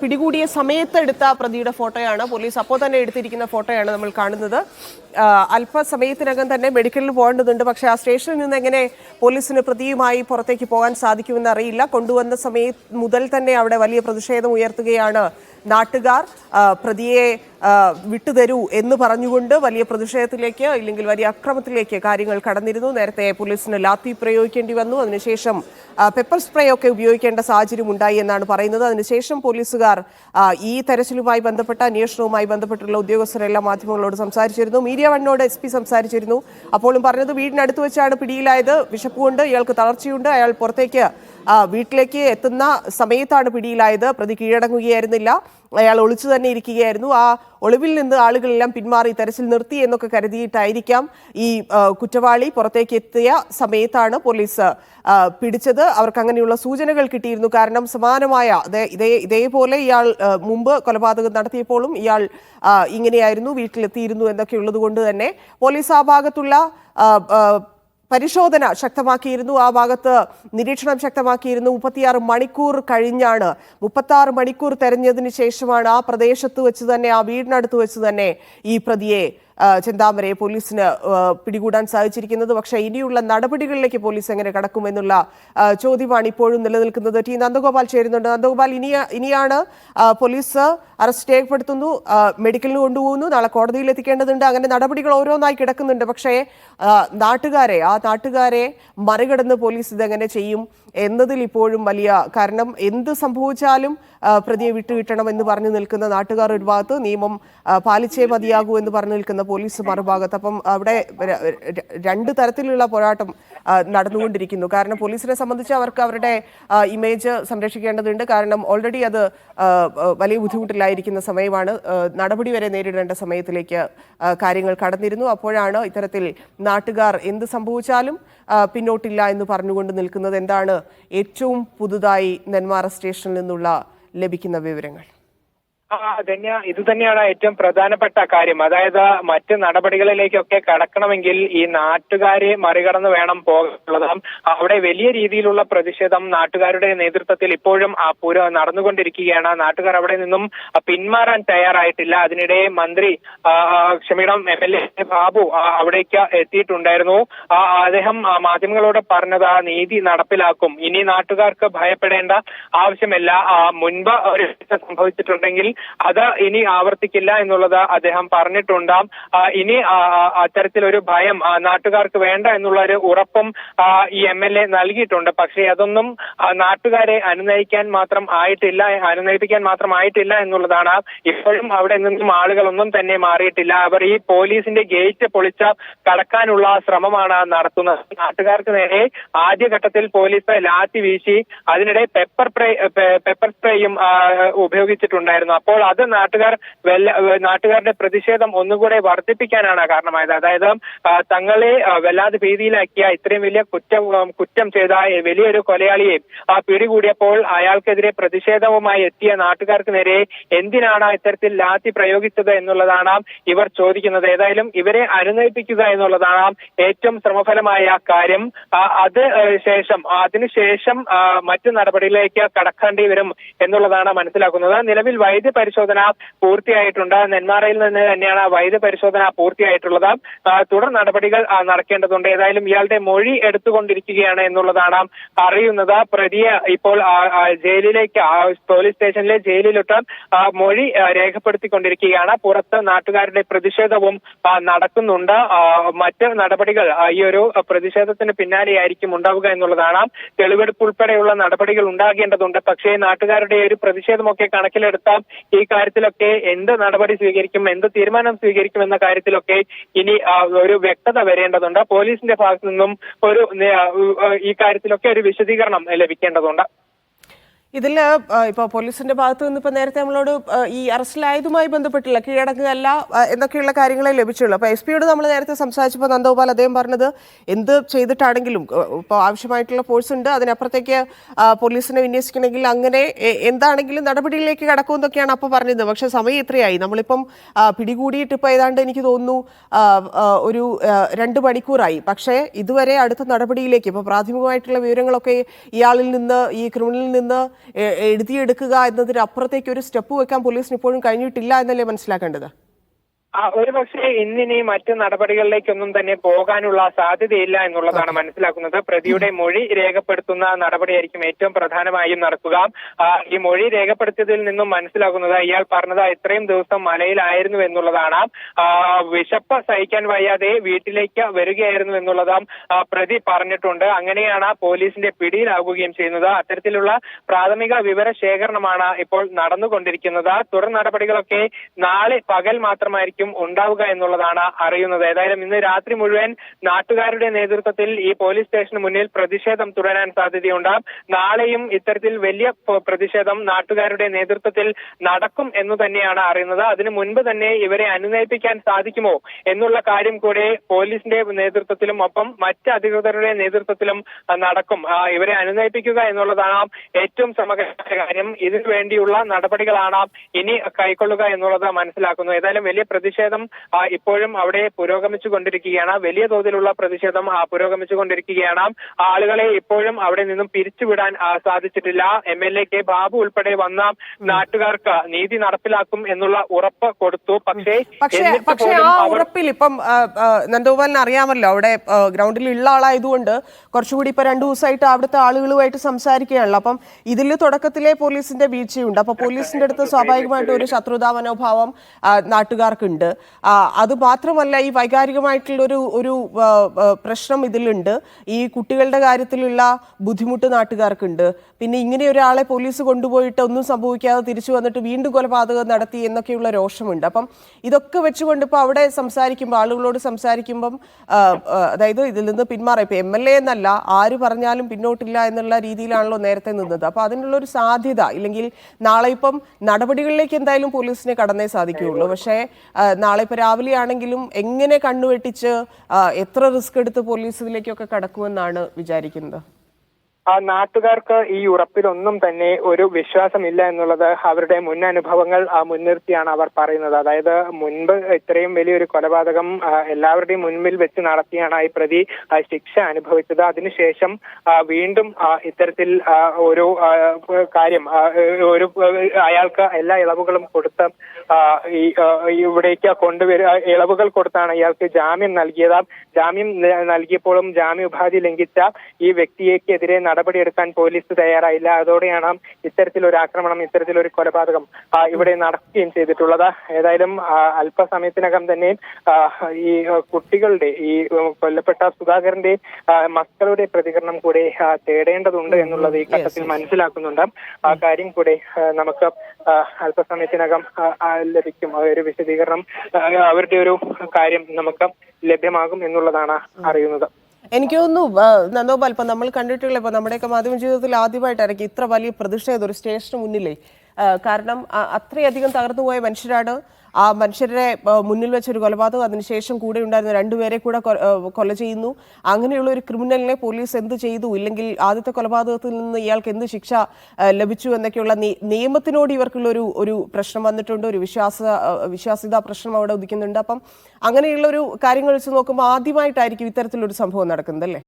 പിടികൂടിയ സമയത്ത് എടുത്ത പ്രതിയുടെ ഫോട്ടോയാണ്, പോലീസ് അപ്പോൾ തന്നെ എടുത്തിരിക്കുന്ന ഫോട്ടോയാണ് നമ്മൾ കാണുന്നത്. അല്പസമയത്തിനകം തന്നെ മെഡിക്കലിൽ പോകേണ്ടതുണ്ട്. പക്ഷേ ആ സ്റ്റേഷനിൽ നിന്ന് എങ്ങനെ പോലീസിന് പ്രതിയുമായി പുറത്തേക്ക് പോകാൻ സാധിക്കുമെന്ന് അറിയില്ല. കൊണ്ടുവന്ന സമയം മുതൽ തന്നെ അവിടെ വലിയ പ്രതിഷേധം ഉയർത്തുകയാണ് നാട്ടുകാർ. പ്രതിയെ വിട്ടുതരൂ എന്ന് പറഞ്ഞുകൊണ്ട് വലിയ പ്രതിഷേധത്തിലേക്ക്, ഇല്ലെങ്കിൽ വലിയ അക്രമത്തിലേക്ക് കാര്യങ്ങൾ കടന്നിരുന്നു. നേരത്തെ പോലീസിന് ലാത്തി പ്രയോഗിക്കേണ്ടി വന്നു. അതിനുശേഷം പെപ്പർ സ്പ്രേ ഒക്കെ ഉപയോഗിക്കേണ്ട സാഹചര്യം ഉണ്ടായി എന്നാണ് പറയുന്നത്. അതിനുശേഷം പോലീസുകാർ ഈ തെരച്ചിലുമായി ബന്ധപ്പെട്ട അന്വേഷണവുമായി ബന്ധപ്പെട്ടുള്ള ഉദ്യോഗസ്ഥരെല്ലാം മാധ്യമങ്ങളോട് സംസാരിച്ചിരുന്നു. മീഡിയ വണ്ണോട് SP സംസാരിച്ചിരുന്നു. അപ്പോഴും പറഞ്ഞത് വീടിനടുത്ത് വെച്ചാണ് പിടിയിലായത്. വിശപ്പുണ്ട്, ഇയാൾക്ക് തളർച്ചയുണ്ട്, അയാൾ പുറത്തേക്ക് വീട്ടിലേക്ക് എത്തുന്ന സമയത്താണ് പിടിയിലായത്. പ്രതി കീഴടങ്ങുകയായിരുന്നില്ല, അയാൾ ഒളിച്ചു തന്നെ ഇരിക്കുകയായിരുന്നു. ആ ഒളിവിൽ നിന്ന് ആളുകളെല്ലാം പിന്മാറി തെരച്ചിൽ നിർത്തി എന്നൊക്കെ കരുതിയിട്ടായിരിക്കാം ഈ കുറ്റവാളി പുറത്തേക്ക് എത്തിയ സമയത്താണ് പോലീസ് പിടിച്ചത്. അവർക്ക് അങ്ങനെയുള്ള സൂചനകൾ കിട്ടിയിരുന്നു. കാരണം സമാനമായ ഇതേപോലെ ഇയാൾ മുമ്പ് കൊലപാതകം നടത്തിയപ്പോഴും ഇയാൾ ഇങ്ങനെയായിരുന്നു, വീട്ടിലെത്തിയിരുന്നു എന്നൊക്കെ ഉള്ളത് കൊണ്ട് തന്നെ പോലീസ് ആ ഭാഗത്തുള്ള പരിശോധന ശക്തമാക്കിയിരുന്നു. ആ ഭാഗത്ത് നിരീക്ഷണം ശക്തമാക്കിയിരുന്നു. 36 മണിക്കൂർ കഴിഞ്ഞാണ്, 36 മണിക്കൂർ തെരഞ്ഞതിന് ശേഷമാണ് ആ പ്രദേശത്ത് വെച്ച് തന്നെ, ആ വീടിനടുത്ത് വെച്ച് തന്നെ ഈ പ്രതിയെ ചെന്താമരയെ പോലീസിന് പിടികൂടാൻ സാധിച്ചിരിക്കുന്നത്. പക്ഷേ ഇനിയുള്ള നടപടികളിലേക്ക് പോലീസ് എങ്ങനെ കടക്കുമെന്നുള്ള ചോദ്യമാണ് ഇപ്പോഴും നിലനിൽക്കുന്നത്. ടി നന്ദഗോപാൽ ചേരുന്നുണ്ട്. നന്ദഗോപാൽ, ഇനിയാണ് പോലീസ് അറസ്റ്റ് രേഖപ്പെടുത്തുന്നു, മെഡിക്കലിന് കൊണ്ടുപോകുന്നു, നാളെ കോടതിയിൽ എത്തിക്കേണ്ടതുണ്ട്. അങ്ങനെ നടപടികൾ ഓരോന്നായി കിടക്കുന്നുണ്ട്. പക്ഷേ നാട്ടുകാരെ മറികടന്ന് പോലീസ് ഇതെങ്ങനെ ചെയ്യും എന്നതിൽ ഇപ്പോഴും വലിയ, കാരണം എന്ത് സംഭവിച്ചാലും പ്രതിയെ വിട്ടുകിട്ടണം എന്ന് പറഞ്ഞു നിൽക്കുന്ന നാട്ടുകാർ ഒരു ഭാഗത്ത്, നിയമം പാലിച്ചേ മതിയാകൂ എന്ന് പറഞ്ഞു നിൽക്കുന്ന പോലീസ് മറുഭാഗത്ത്. അപ്പം അവിടെ രണ്ട് തരത്തിലുള്ള പോരാട്ടം നടന്നുകൊണ്ടിരിക്കുന്നു. കാരണം പോലീസിനെ സംബന്ധിച്ച് അവർക്ക് അവരുടെ ഇമേജ് സംരക്ഷിക്കേണ്ടതുണ്ട്. കാരണം ഓൾറെഡി അത് വലിയ ബുദ്ധിമുട്ടിലായിരിക്കുന്ന സമയമാണ്. നടപടി വരെ നേരിടേണ്ട സമയത്തിലേക്ക് കാര്യങ്ങൾ കടന്നിരുന്നു. അപ്പോഴാണ് ഇത്തരത്തിൽ നാട്ടുകാർ എന്ത് സംഭവിച്ചാലും പിന്നോട്ടില്ല എന്ന് പറഞ്ഞുകൊണ്ട് നിൽക്കുന്നത്. എന്താണ് ഏറ്റവും പുതുതായി നെന്മാറ സ്റ്റേഷനിൽ നിന്നുള്ള ലഭിക്കുന്ന വിവരങ്ങൾ? ധന്യ, ഇത് തന്നെയാണ് ഏറ്റവും പ്രധാനപ്പെട്ട കാര്യം. അതായത് മറ്റ് നടപടികളിലേക്കൊക്കെ കടക്കണമെങ്കിൽ ഈ നാട്ടുകാരെ മറികടന്ന് വേണം പോകാനുള്ളത്. അവിടെ വലിയ രീതിയിലുള്ള പ്രതിഷേധം നാട്ടുകാരുടെ നേതൃത്വത്തിൽ ഇപ്പോഴും നടന്നുകൊണ്ടിരിക്കുകയാണ്. നാട്ടുകാർ അവിടെ നിന്നും പിന്മാറാൻ തയ്യാറായിട്ടില്ല. അതിനിടെ MLA ബാബു അവിടേക്ക് എത്തിയിട്ടുണ്ടായിരുന്നു. അദ്ദേഹം മാധ്യമങ്ങളോട് പറഞ്ഞത് നീതി നടപ്പിലാക്കും, ഇനി നാട്ടുകാർക്ക് ഭയപ്പെടേണ്ട ആവശ്യമില്ല, മുൻപ് ഒരു സംഭവിച്ചിട്ടുണ്ടെങ്കിൽ അത് ഇനി ആവർത്തിക്കില്ല എന്നുള്ളത് അദ്ദേഹം പറഞ്ഞിട്ടുണ്ട്. ഇനി അത്തരത്തിലൊരു ഭയം നാട്ടുകാർക്ക് വേണ്ട എന്നുള്ള ഒരു ഉറപ്പും ഈ MLA നൽകിയിട്ടുണ്ട്. പക്ഷേ അതൊന്നും നാട്ടുകാരെ അനുനയിപ്പിക്കാൻ മാത്രം ആയിട്ടില്ല എന്നുള്ളതാണ്. ഇപ്പോഴും അവിടെ നിന്നും ആളുകളൊന്നും തന്നെ മാറിയിട്ടില്ല. അവർ ഈ പോലീസിന്റെ ഗേറ്റ് പൊളിച്ച് കടക്കാനുള്ള ശ്രമമാണ് നടത്തുന്നത്. നാട്ടുകാർക്ക് നേരെ ആദ്യഘട്ടത്തിൽ പോലീസ് ലാത്തി വീശി, അതിനിടെ പെപ്പർ സ്പ്രേയും ഉപയോഗിച്ചിട്ടുണ്ടായിരുന്നു. അപ്പോൾ അത് നാട്ടുകാരുടെ പ്രതിഷേധം ഒന്നുകൂടെ വർദ്ധിപ്പിക്കാനാണ് കാരണമായത്. അതായത് തങ്ങളെ വല്ലാതെ ഭീതിയിലാക്കിയ, ഇത്രയും വലിയ കുറ്റം ചെയ്ത വലിയൊരു കൊലയാളിയെ പിടികൂടിയപ്പോൾ അയാൾക്കെതിരെ പ്രതിഷേധവുമായി എത്തിയ നാട്ടുകാർക്ക് നേരെ എന്തിനാണ് ഇത്തരത്തിൽ ലാത്തി പ്രയോഗിച്ചത് എന്നുള്ളതാണ് ഇവർ ചോദിക്കുന്നത്. ഏതായാലും ഇവരെ അനുനയിപ്പിക്കുക എന്നുള്ളതാണ് ഏറ്റവും ശ്രമഫലമായ കാര്യം. അതിനുശേഷം മറ്റു നടപടികളിലേക്ക് കടക്കേണ്ടി വരും എന്നുള്ളതാണ് മനസ്സിലാക്കുന്നത്. നിലവിൽ വൈദ്യപരിശോധന പൂർത്തിയായിട്ടുണ്ട്. നെന്മാറയിൽ നിന്ന് തന്നെയാണ് വൈദ്യപരിശോധന പൂർത്തിയായിട്ടുള്ളത്. തുടർ നടപടികൾ നടക്കേണ്ടതുണ്ട്. ഏതായാലും ഇയാളുടെ മൊഴി എടുത്തുകൊണ്ടിരിക്കുകയാണ് എന്നുള്ളതാണ് അറിയുന്നത്. പ്രതിയെ ഇപ്പോൾ ജയിലിലേക്ക്, പോലീസ് സ്റ്റേഷനിലെ ജയിലിലിട്ട് മൊഴി രേഖപ്പെടുത്തിക്കൊണ്ടിരിക്കുകയാണ്. പുറത്ത് നാട്ടുകാരുടെ പ്രതിഷേധവും നടക്കുന്നുണ്ട്. മറ്റ് നടപടികൾ ഈ ഒരു പ്രതിഷേധത്തിന് പിന്നാലെയായിരിക്കും ഉണ്ടാവുക എന്നുള്ളതാണ്. തെളിവെടുപ്പ് ഉൾപ്പെടെയുള്ള നടപടികൾ ഉണ്ടാകേണ്ടതുണ്ട്. പക്ഷേ നാട്ടുകാരുടെ ഒരു പ്രതിഷേധമൊക്കെ കണക്കിലെടുത്ത ഈ കാര്യത്തിലൊക്കെ എന്ത് നടപടി സ്വീകരിക്കും, എന്ത് തീരുമാനം സ്വീകരിക്കും എന്ന കാര്യത്തിലൊക്കെ ഇനി ഒരു വ്യക്തത വരേണ്ടതുണ്ട്. പോലീസിന്റെ ഭാഗത്തു നിന്നും ഈ കാര്യത്തിലൊക്കെ ഒരു വിശദീകരണം ലഭിക്കേണ്ടതുണ്ട്. ഇതിൽ ഇപ്പോൾ പോലീസിന്റെ ഭാഗത്തു നിന്ന് ഇപ്പോൾ നേരത്തെ നമ്മളോട് ഈ അറസ്റ്റിലായതുമായി ബന്ധപ്പെട്ടില്ല, കീഴടങ്ങുകയല്ല എന്നൊക്കെയുള്ള കാര്യങ്ങളെ ലഭിച്ചുള്ളൂ. അപ്പോൾ SP യോട് നമ്മൾ നേരത്തെ സംസാരിച്ചപ്പോൾ നന്ദഗോപാൽ അദ്ദേഹം പറഞ്ഞത് എന്ത് ചെയ്തിട്ടാണെങ്കിലും ഇപ്പോൾ ആവശ്യമായിട്ടുള്ള ഫോഴ്സ് ഉണ്ട്, അതിനപ്പുറത്തേക്ക് പോലീസിനെ വിന്യസിക്കണമെങ്കിൽ അങ്ങനെ എന്താണെങ്കിലും നടപടിയിലേക്ക് കടക്കുമെന്നൊക്കെയാണ് അപ്പോൾ പറഞ്ഞത്. പക്ഷേ സമയം എത്രയായി? നമ്മളിപ്പം പിടികൂടിയിട്ട് ഇപ്പോൾ ഏതാണ്ട് എനിക്ക് തോന്നുന്നു ഒരു 2 മണിക്കൂറായി. പക്ഷേ ഇതുവരെ അടുത്ത നടപടിയിലേക്ക്, ഇപ്പോൾ പ്രാഥമികമായിട്ടുള്ള വിവരങ്ങളൊക്കെ ഇയാളിൽ നിന്ന്, ഈ ക്രിമിനലിൽ നിന്ന് എഴുതിയെടുക്കുക എന്നതിനപ്പുറത്തേക്ക് ഒരു സ്റ്റെപ്പ് വെക്കാൻ പോലീസിന് ഇപ്പോഴും കഴിഞ്ഞിട്ടില്ല എന്നല്ലേ മനസ്സിലാക്കേണ്ടത്? ഒരു പക്ഷേ ഇന്നിനി മറ്റു നടപടികളിലേക്കൊന്നും തന്നെ പോകാനുള്ള സാധ്യതയില്ല എന്നുള്ളതാണ് മനസ്സിലാക്കുന്നത്. പ്രതിയുടെ മൊഴി രേഖപ്പെടുത്തുന്ന നടപടിയായിരിക്കും ഏറ്റവും പ്രധാനമായും നടക്കുക. ഈ മൊഴി രേഖപ്പെടുത്തിയതിൽ നിന്നും മനസ്സിലാക്കുന്നത് ഇയാൾ പറഞ്ഞത് ഇത്രയും ദിവസം മലയിലായിരുന്നു എന്നുള്ളതാണ്. വിശപ്പ് സഹിക്കാൻ വയ്യാതെ വീട്ടിലേക്ക് വരികയായിരുന്നു എന്നുള്ളതും പ്രതി പറഞ്ഞിട്ടുണ്ട്. അങ്ങനെയാണ് പോലീസിന്റെ പിടിയിലാവുകയും ചെയ്യുന്നത്. അത്തരത്തിലുള്ള പ്രാഥമിക വിവര ശേഖരണമാണ് ഇപ്പോൾ നടന്നുകൊണ്ടിരിക്കുന്നത്. തുടർ നടപടികളൊക്കെ നാളെ പകൽ മാത്രമായിരിക്കും ഉണ്ടാവുക എന്നുള്ളതാണ് അറിയുന്നത്. ഏതായാലും ഇന്ന് രാത്രി മുഴുവൻ നാട്ടുകാരുടെ നേതൃത്വത്തിൽ ഈ പോലീസ് സ്റ്റേഷന് മുന്നിൽ പ്രതിഷേധം തുടരാൻ സാധ്യതയുണ്ട്. നാളെയും ഇത്തരത്തിൽ വലിയ പ്രതിഷേധം നാട്ടുകാരുടെ നേതൃത്വത്തിൽ നടക്കും എന്ന് തന്നെയാണ് അറിയുന്നത്. അതിനു മുൻപ് തന്നെ ഇവരെ അനുനയിപ്പിക്കാൻ സാധിക്കുമോ എന്നുള്ള കാര്യം കൂടെ പോലീസിന്റെ നേതൃത്വത്തിലും ഒപ്പം മറ്റ് അധികൃതരുടെ നേതൃത്വത്തിലും നടക്കും. ഇവരെ അനുനയിപ്പിക്കുക എന്നുള്ളതാണ് ഏറ്റവും സമഗ്രമായ കാര്യം. ഇതിനു വേണ്ടിയുള്ള നടപടികളാണ് ഇനി കൈക്കൊള്ളുക എന്നുള്ളത് മനസ്സിലാക്കുന്നു. ഏതായാലും വലിയ പ്രതിഷേധം ഇപ്പോഴും അവിടെ പുരോഗമിച്ചുകൊണ്ടിരിക്കുകയാണ്. വലിയ തോതിലുള്ള പ്രതിഷേധം പുരോഗമിച്ചുകൊണ്ടിരിക്കുകയാണ്. ആളുകളെ ഇപ്പോഴും അവിടെ നിന്നും പിരിച്ചുവിടാൻ സാധിച്ചിട്ടില്ല. MLA കെ ബാബു ഉൾപ്പെടെ വന്ന നാട്ടുകാർക്ക് നീതി നടപ്പിലാക്കും എന്നുള്ള ഉറപ്പ് കൊടുത്തു. പക്ഷേ ആ ഉറപ്പിൽ ഇപ്പം നന്ദഗോപാലിന് അറിയാമല്ലോ, അവിടെ ഗ്രൗണ്ടിൽ ഉള്ള ആളായതുകൊണ്ട് കുറച്ചുകൂടി ഇപ്പൊ 2 ദിവസമായിട്ട് അവിടുത്തെ ആളുകളുമായിട്ട് സംസാരിക്കുകയാണല്ലോ. അപ്പം ഇതിൽ തുടക്കത്തിലെ പോലീസിന്റെ വീഴ്ചയുണ്ട്. അപ്പൊ പോലീസിന്റെ അടുത്ത് സ്വാഭാവികമായിട്ടും ഒരു ശത്രുതാ മനോഭാവം നാട്ടുകാർക്കുണ്ട്. അത് മാത്രമല്ല, ഈ വൈകാരികമായിട്ടുള്ള ഒരു പ്രശ്നം ഇതിലുണ്ട്. ഈ കുട്ടികളുടെ കാര്യത്തിലുള്ള ബുദ്ധിമുട്ട് നാട്ടുകാർക്കുണ്ട്. പിന്നെ ഇങ്ങനെ ഒരാളെ പോലീസ് കൊണ്ടുപോയിട്ട് ഒന്നും സംഭവിക്കാതെ തിരിച്ചു വന്നിട്ട് വീണ്ടും കൊലപാതകം നടത്തി എന്നൊക്കെയുള്ള രോഷമുണ്ട്. അപ്പം ഇതൊക്കെ വെച്ചുകൊണ്ട് ഇപ്പോൾ അവിടെ സംസാരിക്കുമ്പോൾ, ആളുകളോട് സംസാരിക്കുമ്പം, അതായത് ഇതിൽ നിന്ന് പിന്മാറാം. ഇപ്പം MLA എന്നല്ല, ആര് പറഞ്ഞാലും പിന്നോട്ടില്ല എന്നുള്ള രീതിയിലാണല്ലോ നേരത്തെ നിന്നത്. അപ്പോൾ അതിനുള്ളൊരു സാധ്യത, ഇല്ലെങ്കിൽ നാളെ ഇപ്പം നടപടികളിലേക്ക് എന്തായാലും പോലീസിനെ കടന്നേ സാധിക്കുകയുള്ളൂ. പക്ഷേ നാളെ ഇപ്പോൾ രാവിലെ ആണെങ്കിലും എങ്ങനെ കണ്ണുവെട്ടിച്ച് എത്ര റിസ്ക് എടുത്ത് പോലീസ് ഇതിലേക്കൊക്കെ കടക്കുമെന്നാണ് വിചാരിക്കുന്നത്? നാട്ടുകാർക്ക് ഈ ഉറപ്പിലൊന്നും തന്നെ ഒരു വിശ്വാസമില്ല എന്നുള്ളത് അവരുടെ മുൻ അനുഭവങ്ങൾ മുൻനിർത്തിയാണ് അവർ പറയുന്നത്. അതായത് മുൻപ് ഇത്രയും വലിയൊരു കൊലപാതകം എല്ലാവരുടെയും മുൻപിൽ വെച്ച് നടത്തിയാണ് ഈ പ്രതി ശിക്ഷ അനുഭവിച്ചത്. അതിനുശേഷം വീണ്ടും ഇത്തരത്തിൽ ഒരു കാര്യം, ഒരു അയാൾക്ക് എല്ലാ ഇളവുകളും കൊടുത്ത് ഇവിടേക്ക് ഇളവുകൾ കൊടുത്താണ് ഇയാൾക്ക് ജാമ്യം നൽകിയത്. ജാമ്യം നൽകിയപ്പോഴും ജാമ്യോപാധി ലംഘിച്ച ഈ വ്യക്തിയെക്കെതിരെ നടപടിയെടുക്കാൻ പോലീസ് തയ്യാറായില്ല. അതോടെയാണ് ഇത്തരത്തിലൊരു ആക്രമണം, ഇത്തരത്തിലൊരു കൊലപാതകം ഇവിടെ നടക്കുകയും ചെയ്തിട്ടുള്ളത്. ഏതായാലും അല്പസമയത്തിനകം തന്നെ ഈ കുട്ടികളുടെ, ഈ കൊല്ലപ്പെട്ട സുധാകരന്റെ മക്കളുടെ പ്രതികരണം കൂടെ തേടേണ്ടതുണ്ട് എന്നുള്ളത് ഈ ഘട്ടത്തിൽ മനസ്സിലാക്കുന്നുണ്ട്. ആ കാര്യം കൂടെ നമുക്ക് അല്പസമയത്തിനകം ലഭിക്കും. ഒരു വിശദീകരണം, അവരുടെ ഒരു കാര്യം നമുക്ക് ലഭ്യമാകും എന്നുള്ളതാണ് അറിയുന്നത്. എനിക്ക് തോന്നുന്നു നന്ദഗോപാൽ, ഇപ്പം നമ്മൾ കണ്ടിട്ടുള്ള, ഇപ്പം നമ്മുടെയൊക്കെ മാധ്യമ ജീവിതത്തിൽ ആദ്യമായിട്ടായിരിക്കും ഇത്ര വലിയ പ്രതിഷേധം ഒരു സ്റ്റേഷന് മുന്നിലേ. കാരണം അത്രയധികം തകർന്നുപോയ മനുഷ്യരാണ്. ആ മനുഷ്യരെ മുന്നിൽ വെച്ചൊരു കൊലപാതകം, അതിനുശേഷം കൂടെ ഉണ്ടായിരുന്ന 2 പേരെ കൂടെ കൊല ചെയ്യുന്നു. അങ്ങനെയുള്ള ഒരു ക്രിമിനലിനെ പോലീസ് എന്ത് ചെയ്തു, ഇല്ലെങ്കിൽ ആദ്യത്തെ കൊലപാതകത്തിൽ നിന്ന് ഇയാൾക്ക് എന്ത് ശിക്ഷ ലഭിച്ചു എന്നൊക്കെയുള്ള നിയമത്തിനോട് ഇവർക്കുള്ള ഒരു പ്രശ്നം വന്നിട്ടുണ്ട്. ഒരു വിശ്വാസ്യതാ പ്രശ്നം അവിടെ ഉദിക്കുന്നുണ്ട്. അപ്പം അങ്ങനെയുള്ള ഒരു കാര്യങ്ങൾ വെച്ച് നോക്കുമ്പോൾ ആദ്യമായിട്ടായിരിക്കും ഇത്തരത്തിലൊരു സംഭവം നടക്കുന്നത്, അല്ലേ?